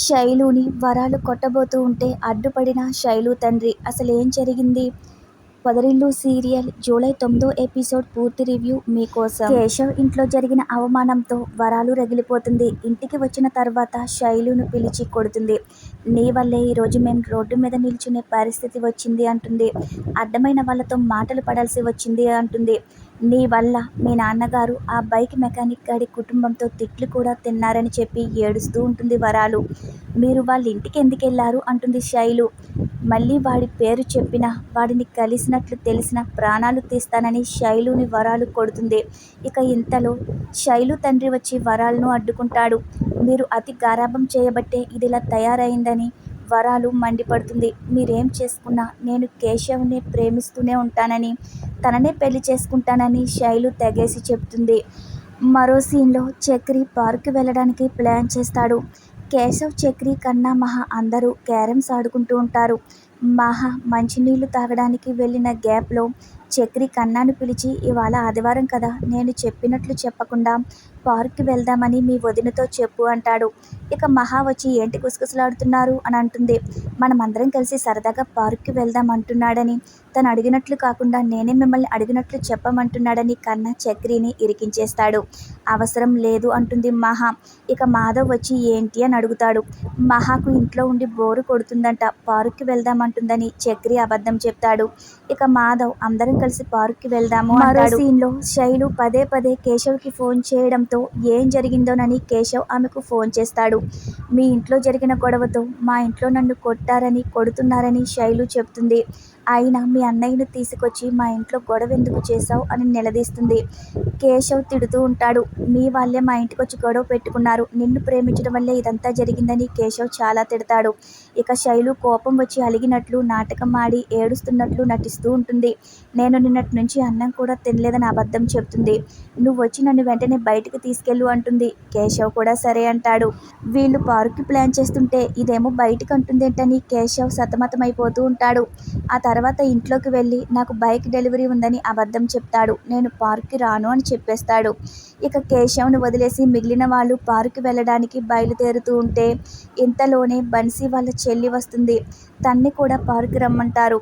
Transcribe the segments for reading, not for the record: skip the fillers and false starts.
శైలుని వరాలు కొట్టబోతూ ఉంటే అడ్డుపడిన శైలు తండ్రి. అసలేం జరిగింది? పొదరిల్లు సీరియల్ జూలై 9వ ఎపిసోడ్ పూర్తి రివ్యూ మీకోసం. కేశవ్ ఇంట్లో జరిగిన అవమానంతో వరాలు రగిలిపోతుంది. ఇంటికి వచ్చిన తర్వాత శైలును పిలిచి కొడుతుంది. నీ వల్లే ఈరోజు మేం రోడ్డు మీద నిల్చునే పరిస్థితి వచ్చింది అంటుంది. అడ్డమైన వాళ్ళతో మాటలు పడాల్సి వచ్చింది అంటుంది. నీ వల్ల మీ నాన్నగారు ఆ బైక్ మెకానిక్ గాడి కుటుంబంతో తిట్లు కూడా తిన్నారని చెప్పి ఏడుస్తూ ఉంటుంది వరాలు. మీరు వాళ్ళ ఇంటికి ఎందుకెళ్లారు అంటుంది శైలు. మళ్ళీ వాడి పేరు చెప్పినా వాడిని కలిసినట్లు తెలిసిన ప్రాణాలు తీస్తానని శైలుని వరాలు కొడుతుంది. ఇక ఇంతలో శైలు తండ్రి వచ్చి వరాలను అడ్డుకుంటాడు. మీరు అతి గారాబం చేయబట్టే ఇదిలా తయారైందని వరాలు మండిపడుతుంది. మీరేం చేసుకున్నా నేను కేశవ్ని ప్రేమిస్తూనే ఉంటానని, తననే పెళ్లి చేసుకుంటానని శైలు తెగేసి చెప్తుంది. మరో సీన్లో చక్రి పార్క్కి వెళ్ళడానికి ప్లాన్ చేస్తాడు. కేశవ్, చక్రి, కన్నా, మహా అందరూ క్యారమ్స్ ఆడుకుంటూ ఉంటారు. మహా మంచినీళ్లు తాగడానికి వెళ్ళిన గ్యాప్లో చక్రి కన్నాను పిలిచి, ఇవాళ ఆదివారం కదా, నేను చెప్పినట్లు చెప్పకుండా పార్క్కి వెళ్దామని మీ వదినతో చెప్పు అంటాడు. ఇక మహా వచ్చి ఏంటి గుసగుసలాడుతున్నారు అని అంటుంది. మనమందరం కలిసి సరదాగా పార్క్కి వెళ్దాం అంటున్నాడని, తను అడిగినట్లు కాకుండా నేనే మిమ్మల్ని అడిగినట్లు చెప్పమంటున్నాడని కన్నా చక్రిని ఇరికించేస్తాడు. అవసరం లేదు అంటుంది మహా. ఇక మాధవ్ వచ్చి ఏంటి అని అడుగుతాడు. మహాకు ఇంట్లో ఉండి బోరు కొడుతుందంట, పార్క్కి వెళ్దామంటుందని చక్రి అబద్ధం చెప్తాడు. ఇక మాధవ్ అందరం కలిసి పార్క్కి వెళ్దాము అంటాడు. మరో సీన్లో శైలు పదే పదే కేశవ్కి ఫోన్ చేయడంతో ఏం జరిగిందోనని కేశవ్ ఆమెకు ఫోన్ చేస్తాడు. మీ ఇంట్లో జరిగిన గొడవతో మా ఇంట్లో నన్ను కొట్టారని, కొడుతున్నారని శైలు చెప్తుంది. అయినా మీ అన్నయ్యను తీసుకొచ్చి మా ఇంట్లో గొడవ ఎందుకు చేశావు అని నిలదీస్తుంది. కేశవ్ తిడుతూ ఉంటాడు. మీ వాళ్ళే మా ఇంటికి వచ్చి గొడవ పెట్టుకున్నారు, నిన్ను ప్రేమించడం వల్లే ఇదంతా జరిగిందని కేశవ్ చాలా తిడతాడు. ఇక శైలు కోపం వచ్చి అలిగినట్లు నాటకం ఆడి ఏడుస్తున్నట్లు నటిస్తూ ఉంటుంది. నేను నిన్నటి నుంచి అన్నం కూడా తినలేదని అబద్ధం చెప్తుంది. నువ్వు వచ్చి నన్ను వెంటనే బయటికి తీసుకెళ్ళు అంటుంది. కేశవ్ కూడా సరే అంటాడు. వీళ్ళు పార్క్కి ప్లాన్ చేస్తుంటే ఇదేమో బయటికి అంటుందేంటని కేశవ్ సతమతమైపోతూ ఉంటాడు. ఆ తర్వాత ఇంట్లోకి వెళ్ళి నాకు బైక్ డెలివరీ ఉందని అబద్ధం చెప్తాడు. నేను పార్క్కి రాను అని చెప్పేస్తాడు. ఇక కేశవ్ను వదిలేసి మిగిలిన వాళ్ళు పార్క్కి వెళ్ళడానికి బయలుదేరుతూ ఉంటే ఇంతలోనే బన్సీ వాళ్ళ చెల్లి వస్తుంది. తన్ని కూడా పార్క్కి రమ్మంటారు.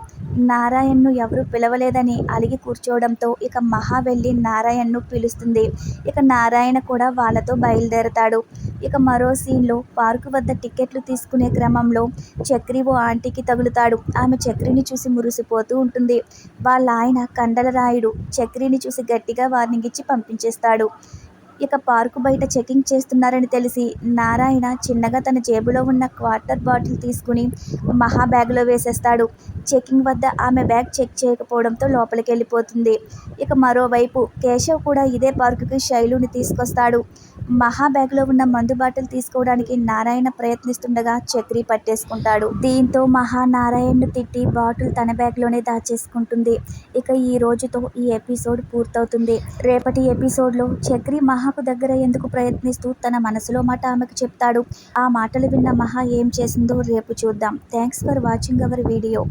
నారాయణ్ను ఎవరూ పిలవలేదని అలిగి కూర్చోవడంతో ఇక మహా వెళ్ళి నారాయణ్ను పిలుస్తుంది. ఇక నారాయణ కూడా వాళ్ళతో బయలుదేరతాడు. ఇక మరో సీన్లో పార్కు వద్ద టికెట్లు తీసుకునే క్రమంలో చక్రి ఓ ఆంటీకి తగులుతాడు. ఆమె చక్రిని చూసి మురిసిపోతూ ఉంటుంది. వాళ్ళ ఆయన కండలరాయుడు చక్రిని చూసి గట్టిగా వార్నింగ్ ఇచ్చి పంపించేస్తాడు. ఇక పార్కు బయట చెకింగ్ చేస్తున్నారని తెలిసి నారాయణ చిన్నగా తన జేబులో ఉన్న వాటర్ బాటిల్ తీసుకుని మహా బ్యాగ్లో వేసేస్తాడు. చెకింగ్ వద్ద ఆమె బ్యాగ్ చెక్ చేయకపోవడంతో లోపలికి వెళ్ళిపోతుంది. ఇక మరోవైపు కేశవ్ కూడా ఇదే పార్కుకి శైలుని తీసుకొస్తాడు. మహా బ్యాగ్లో ఉన్న మందు బాటిల్ తీసుకోవడానికి నారాయణ ప్రయత్నిస్తుండగా చక్రి పట్టేసుకుంటాడు. దీంతో మహా నారాయణ్ను తిట్టి బాటిల్ తన బ్యాగ్లోనే దాచేసుకుంటుంది. ఇక ఈ రోజుతో ఈ ఎపిసోడ్ పూర్తవుతుంది. రేపటి ఎపిసోడ్లో చక్రి మహాకు దగ్గర ఎందుకు ప్రయత్నిస్తూ తన మనసులో మాట ఆమెకు చెప్తాడు. ఆ మాటలు విన్న మహా ఏం చేసిందో రేపు చూద్దాం. Thanks for watching our video.